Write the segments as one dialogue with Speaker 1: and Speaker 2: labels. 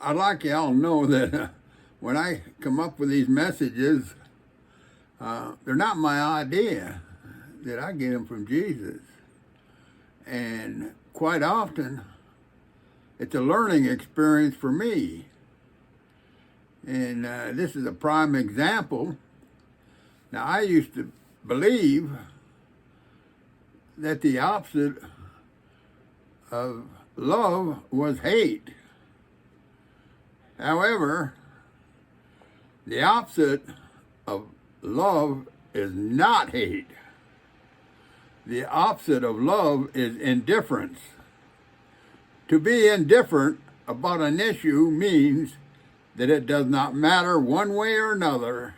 Speaker 1: I'd like y'all to know that when I come up with these messages, they're not my idea, that I get them from Jesus. And quite often, it's a learning experience for me. And this is a prime example. Now, I used to believe that the opposite of love was hate. However, the opposite of love is not hate. The opposite of love is indifference. To be indifferent about an issue means that it does not matter one way or another.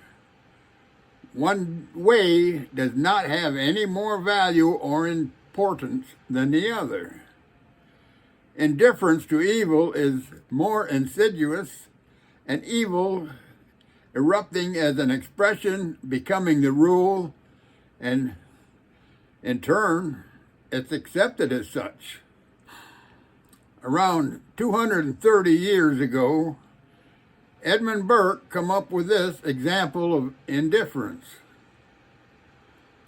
Speaker 1: One way does not have any more value or importance than the other. Indifference to evil is more insidious, and evil erupting as an expression, becoming the rule, and in turn, it's accepted as such. Around 230 years ago, Edmund Burke come up with this example of indifference.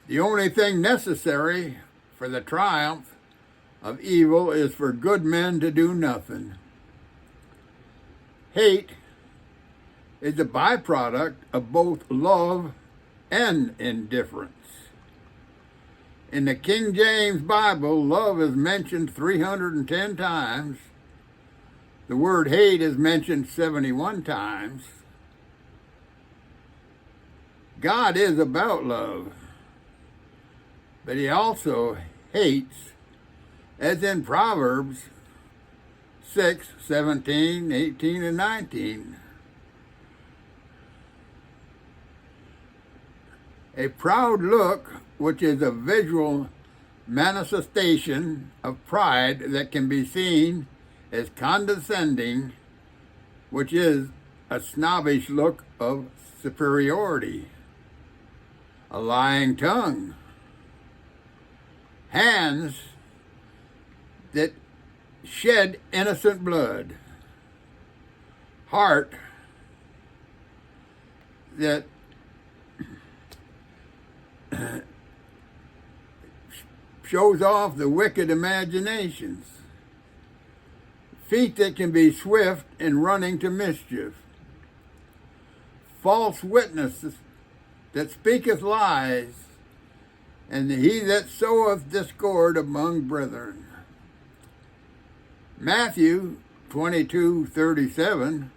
Speaker 1: The only thing necessary for the triumph of evil is for good men to do nothing. Hate is a byproduct of both love and indifference. In the King James Bible, love is mentioned 310 times. The word hate is mentioned 71 times. God is about love, but he also hates, as in Proverbs 6, 17, 18, and 19. A proud look, which is a visual manifestation of pride that can be seen as condescending, which is a snobbish look of superiority. A lying tongue. Hands that shed innocent blood. Heart that shows off the wicked imaginations. Feet that can be swift in running to mischief. False witnesses that speaketh lies, and he that soweth discord among brethren. Matthew 22:37,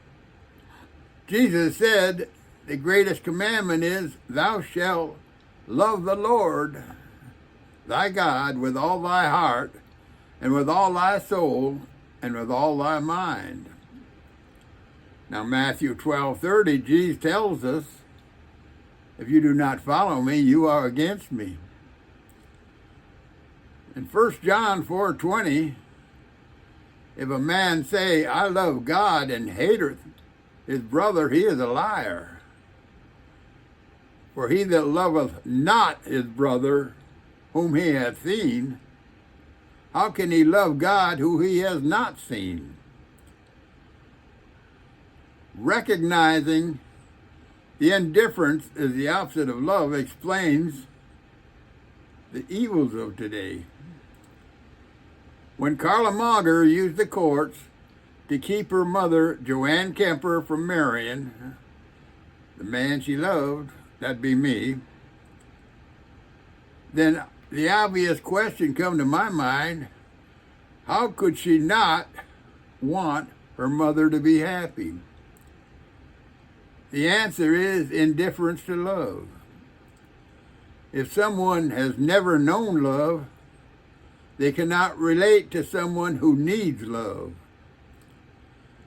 Speaker 1: Jesus said, the greatest commandment is, thou shalt love the Lord thy God with all thy heart, and with all thy soul, and with all thy mind. Now Matthew 12:30, Jesus tells us, if you do not follow me, you are against me. In 1 John 4:20, if a man say, I love God, and hateth his brother, he is a liar. For he that loveth not his brother, whom he hath seen, how can he love God who he has not seen? Recognizing the indifference is the opposite of love explains the evils of today. When Carla Mauger used the courts to keep her mother, Joanne Kemper, from marrying the man she loved, that'd be me, then the obvious question come to my mind, how could she not want her mother to be happy? The answer is indifference to love. If someone has never known love, they cannot relate to someone who needs love.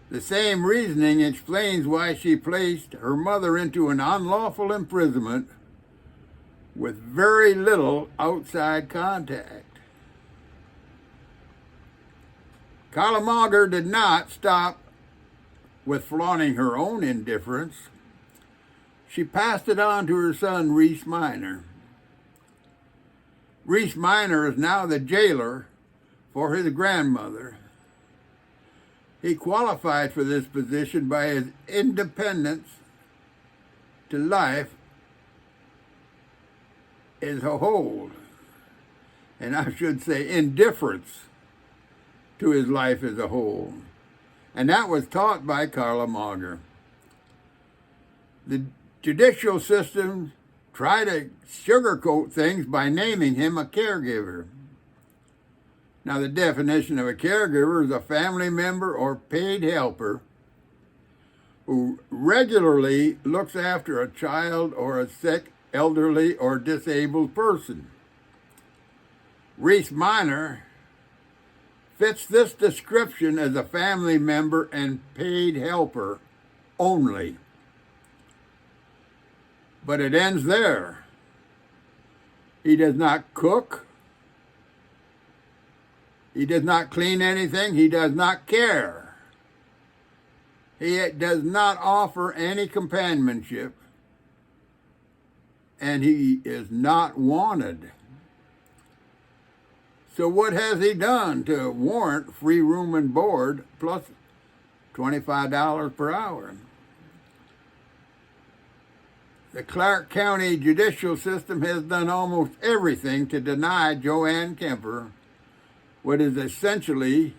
Speaker 1: The same reasoning explains why she placed her mother into an unlawful imprisonment with very little outside contact. Carla Mauger did not stop with flaunting her own indifference. She passed it on to her son, Reese Minor. Reese Minor is now the jailer for his grandmother. He qualified for this position by his independence to life as a whole, and I should say indifference to his life as a whole. And that was taught by Carla Mauger. The judicial system tried to sugarcoat things by naming him a caregiver. Now, the definition of a caregiver is a family member or paid helper who regularly looks after a child or a sick, elderly, or disabled person. Reese Minor fits this description as a family member and paid helper only. But it ends there. He does not cook. He does not clean anything. He does not care. He does not offer any companionship. And he is not wanted. So what has he done to warrant free room and board plus $25 per hour? The Clark County judicial system has done almost everything to deny Joanne Kemper what is essentially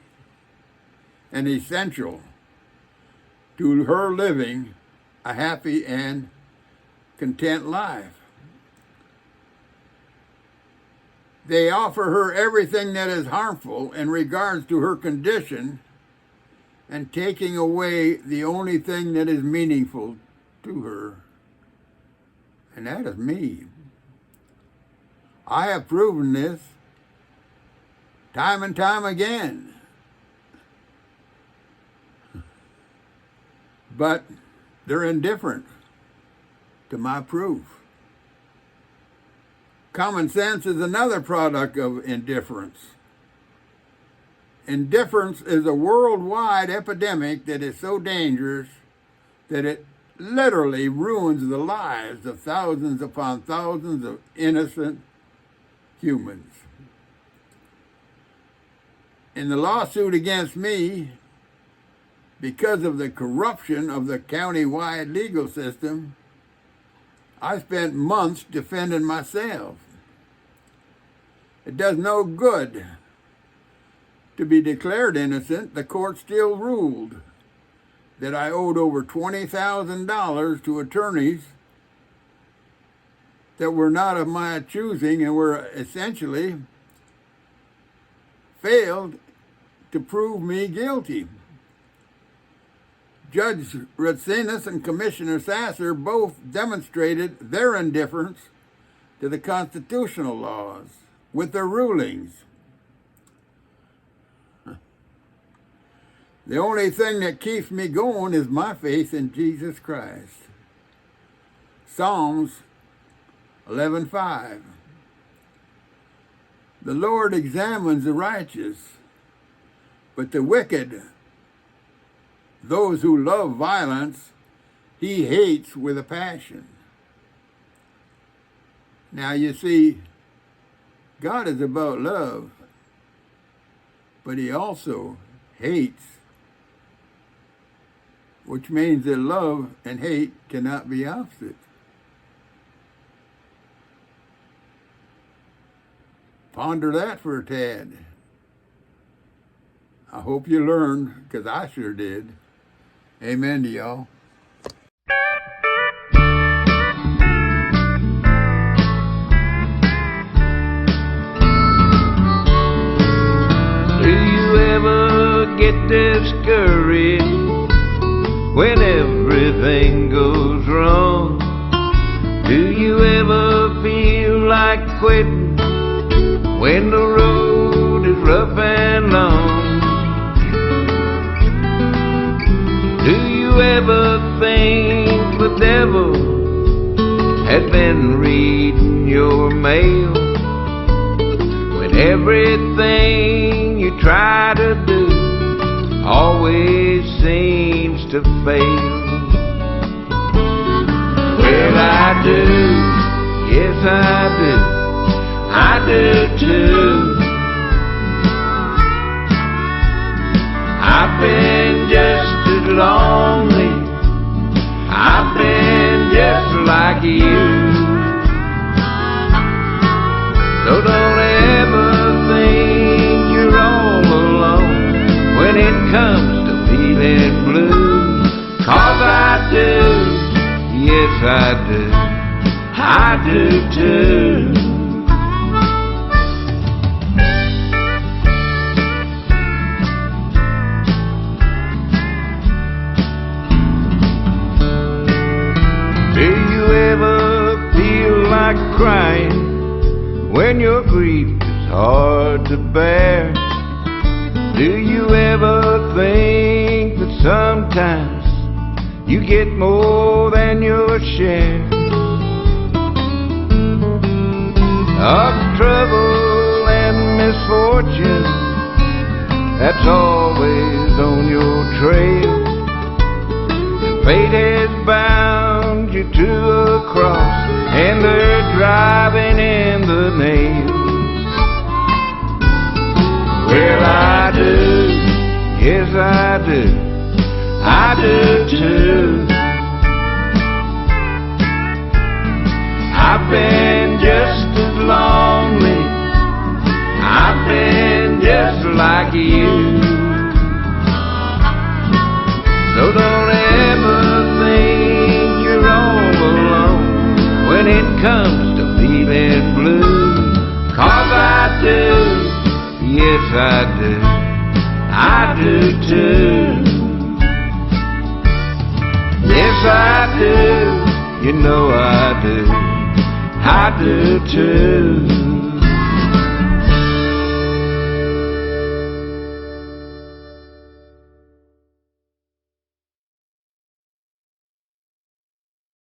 Speaker 1: and essential to her living a happy and content life. They offer her everything that is harmful in regards to her condition and taking away the only thing that is meaningful to her, and that is me. I have proven this time and time again. But they're indifferent to my proof. Common sense is another product of indifference. Indifference is a worldwide epidemic that is so dangerous that it literally ruins the lives of thousands upon thousands of innocent humans. In the lawsuit against me, because of the corruption of the county-wide legal system, I spent months defending myself. It does no good to be declared innocent. The court still ruled that I owed over $20,000 to attorneys that were not of my choosing and were essentially failed to prove me guilty. Judge Ratsinas and Commissioner Sasser both demonstrated their indifference to the constitutional laws with their rulings. The only thing that keeps me going is my faith in Jesus Christ. Psalms 11:5. The Lord examines the righteous, but the wicked, those who love violence, he hates with a passion. Now you see, God is about love, but he also hates, which means that love and hate cannot be opposite. Ponder that for a tad. I hope you learned, because I sure did. Amen to y'all.
Speaker 2: Do you ever get discouraged when everything goes wrong? Do you ever feel like quitting when the road is rough and long? Do you ever think the devil has been reading your mail when everything you try to do always seems to fail? Well, I do, yes I do too. I've been I do. I do too. Do you ever feel like crying when your grief is hard to bear? Do you ever think that sometimes you get more than your share of trouble and misfortune that's always on your trail? And fate has bound you to a cross, and they're driving in the nails. Well, I do, yes I do, I do too. I've been just as lonely, I've been just like you. So don't ever think you're all alone when it comes to feeling blue. 'Cause I do, yes I do too. Yes I do, you know I do too.